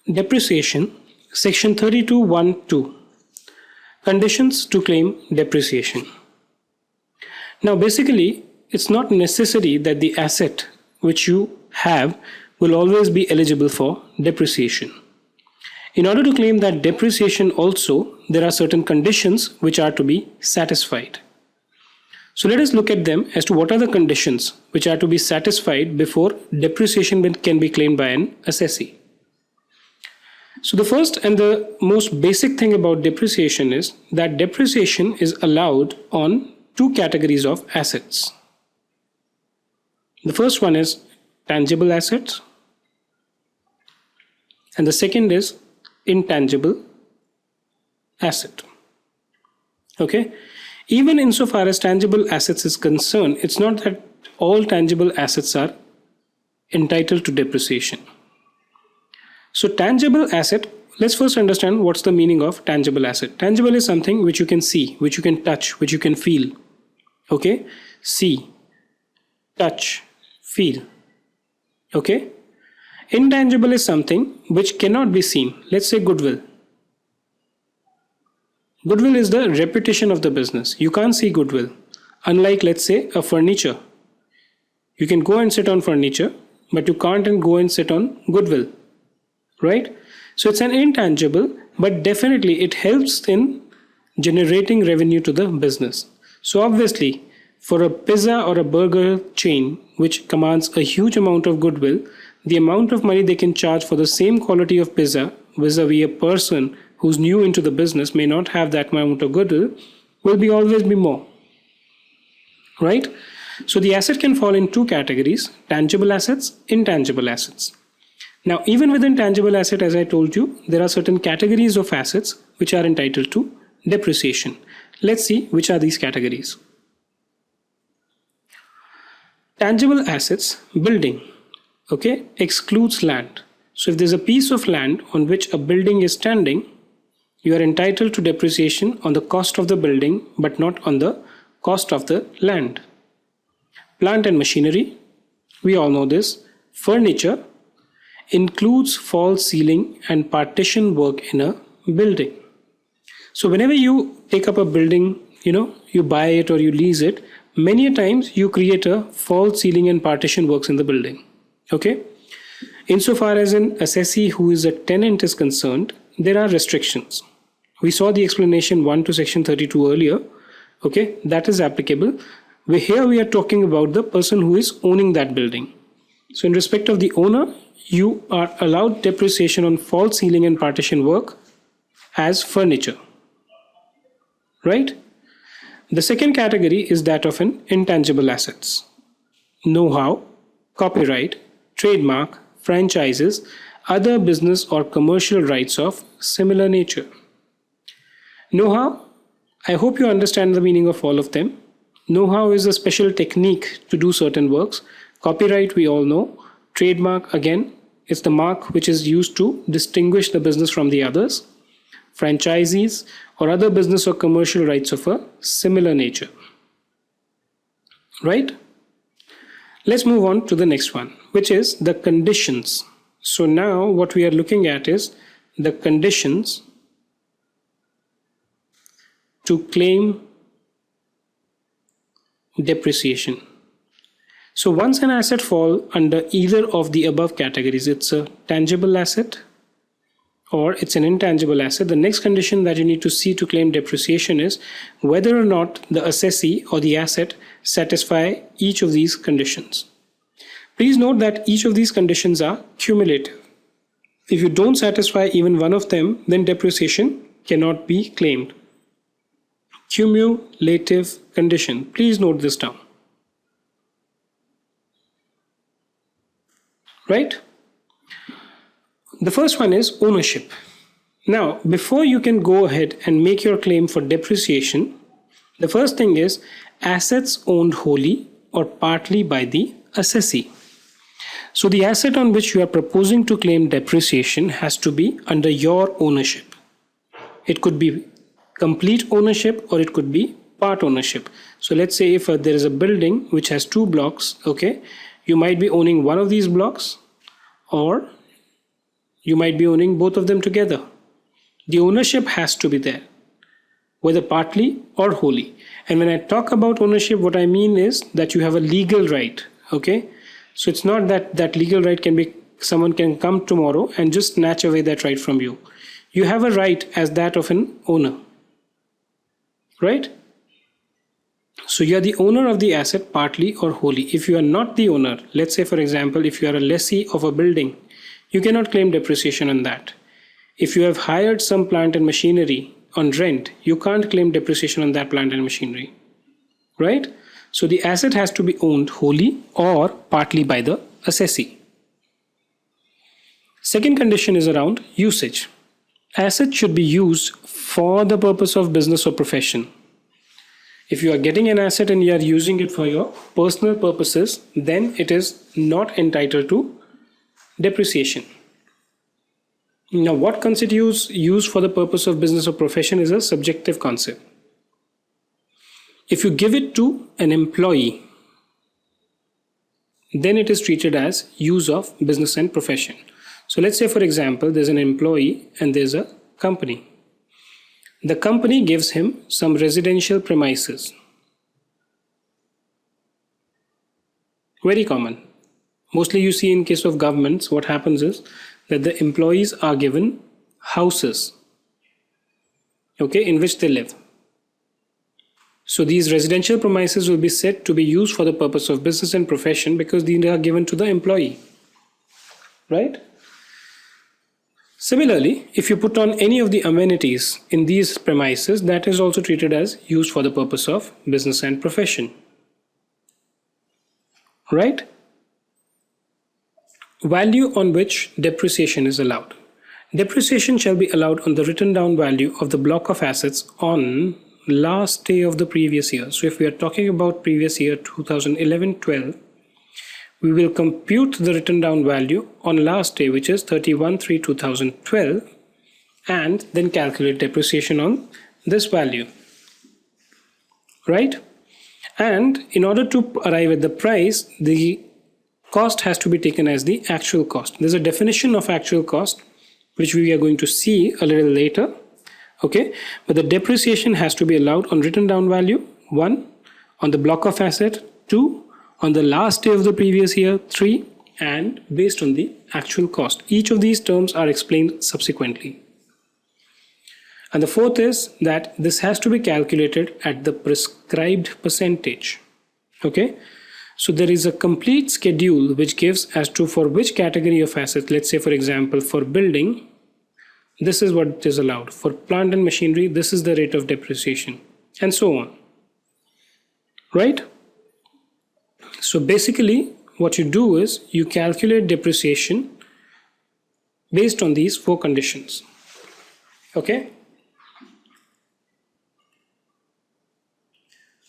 Depreciation, Section 32(1)(2). Conditions to claim depreciation. Now basically, it's not necessary that the asset which you have will always be eligible for depreciation. In order to claim that depreciation also, there are certain conditions which are to be satisfied. So let us look at them as to what are the conditions which are to be satisfied before depreciation can be claimed by an assessee. So the first and the most basic thing about depreciation is that depreciation is allowed on two categories of assets. The first one is tangible assets and the second is intangible asset. Okay. Even insofar as tangible assets is concerned, it's not that all tangible assets are entitled to depreciation. So tangible asset, let's first understand what's the meaning of tangible asset. Tangible is something which you can see, which you can touch, which you can feel. Okay, see, touch, feel. Okay. Intangible is something which cannot be seen. Let's say goodwill. Goodwill is the reputation of the business. You can't see goodwill. Unlike, let's say, a furniture. You can go and sit on furniture, but you can't go and sit on goodwill. Right? So it's an intangible, but definitely it helps in generating revenue to the business. So obviously, for a pizza or a burger chain which commands a huge amount of goodwill, the amount of money they can charge for the same quality of pizza vis-a-vis a person who's new into the business may not have that amount of goodwill will always be more. Right? So the asset can fall in two categories: tangible assets, intangible assets. Now, even within tangible asset, as I told you, there are certain categories of assets which are entitled to depreciation. Let's see which are these categories. Tangible assets, building, okay, excludes land. So if there's a piece of land on which a building is standing, you are entitled to depreciation on the cost of the building, but not on the cost of the land. Plant and machinery, we all know this. Furniture includes false ceiling and partition work in a building. So whenever you take up a building, you buy it or you lease it, many a times you create a false ceiling and partition works in the building. Okay. Insofar as an assessee who is a tenant is concerned, there are restrictions. We saw the explanation 1 to section 32 earlier. Okay, that is applicable. Here we are talking about the person who is owning that building. So in respect of the owner, you are allowed depreciation on false ceiling and partition work as furniture. Right? The second category is that of an intangible assets. Know-how, copyright, trademark, franchises, other business or commercial rights of similar nature. Know-how, I hope you understand the meaning of all of them. Know-how is a special technique to do certain works. Copyright, we all know. Trademark, again, it's the mark which is used to distinguish the business from the others. Franchisees or other business or commercial rights of a similar nature. Right? Let's move on to the next one, which is the conditions. So now what we are looking at is the conditions to claim depreciation. So once an asset falls under either of the above categories, it's a tangible asset or it's an intangible asset, the next condition that you need to see to claim depreciation is whether or not the assessee or the asset satisfy each of these conditions. Please note that each of these conditions are cumulative. If you don't satisfy even one of them, then depreciation cannot be claimed. Cumulative condition. Please note this down. Right? The first one is ownership. Now, before you can go ahead and make your claim for depreciation, the first thing is assets owned wholly or partly by the assessee. So the asset on which you are proposing to claim depreciation has to be under your ownership. It could be complete ownership or it could be part ownership. So let's say if there is a building which has 2 blocks, okay, you might be owning one of these blocks or You might be owning both of them together. The ownership has to be there, whether partly or wholly. And when I talk about ownership, what I mean is that you have a legal right. Okay, so it's not that that legal right can be someone can come tomorrow and just snatch away that right from you. You have a right as that of an owner, right? So you are the owner of the asset partly or wholly. If you are not the owner, let's say for example, if you are a lessee of a building, you cannot claim depreciation on that. If you have hired some plant and machinery on rent, you can't claim depreciation on that plant and machinery, right? So the asset has to be owned wholly or partly by the assessee. Second condition is around usage. Asset should be used for the purpose of business or profession. If you are getting an asset and you are using it for your personal purposes, then it is not entitled to depreciation. Now, what constitutes use for the purpose of business or profession is a subjective concept. If you give it to an employee, then it is treated as use of business and profession. So let's say, for example, there's an employee and there's a company. The company gives him some residential premises. Very common. Mostly you see in case of governments, what happens is that the employees are given houses, okay, in which they live. So these residential premises will be said to be used for the purpose of business and profession because these are given to the employee, right? Similarly, if you put on any of the amenities in these premises, that is also treated as used for the purpose of business and profession, right? Value on which depreciation is allowed. Depreciation shall be allowed on the written down value of the block of assets on last day of the previous year. So if we are talking about previous year 2011-12, we will compute the written down value on last day, which is 31/3/2012, and then calculate depreciation on this value, right? And in order to arrive at the price, the cost has to be taken as the actual cost. There's a definition of actual cost, which we are going to see a little later, okay? But the depreciation has to be allowed on written down value, 1, on the block of asset, 2, on the last day of the previous year, 3, and based on the actual cost. Each of these terms are explained subsequently. And the fourth is that this has to be calculated at the prescribed percentage, okay? So there is a complete schedule which gives as to for which category of assets. Let's say for example, for building, this is what is allowed. For plant and machinery, this is the rate of depreciation, and so on, right? So basically what you do is you calculate depreciation based on these 4 conditions, okay?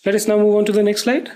Let us now move on to the next slide.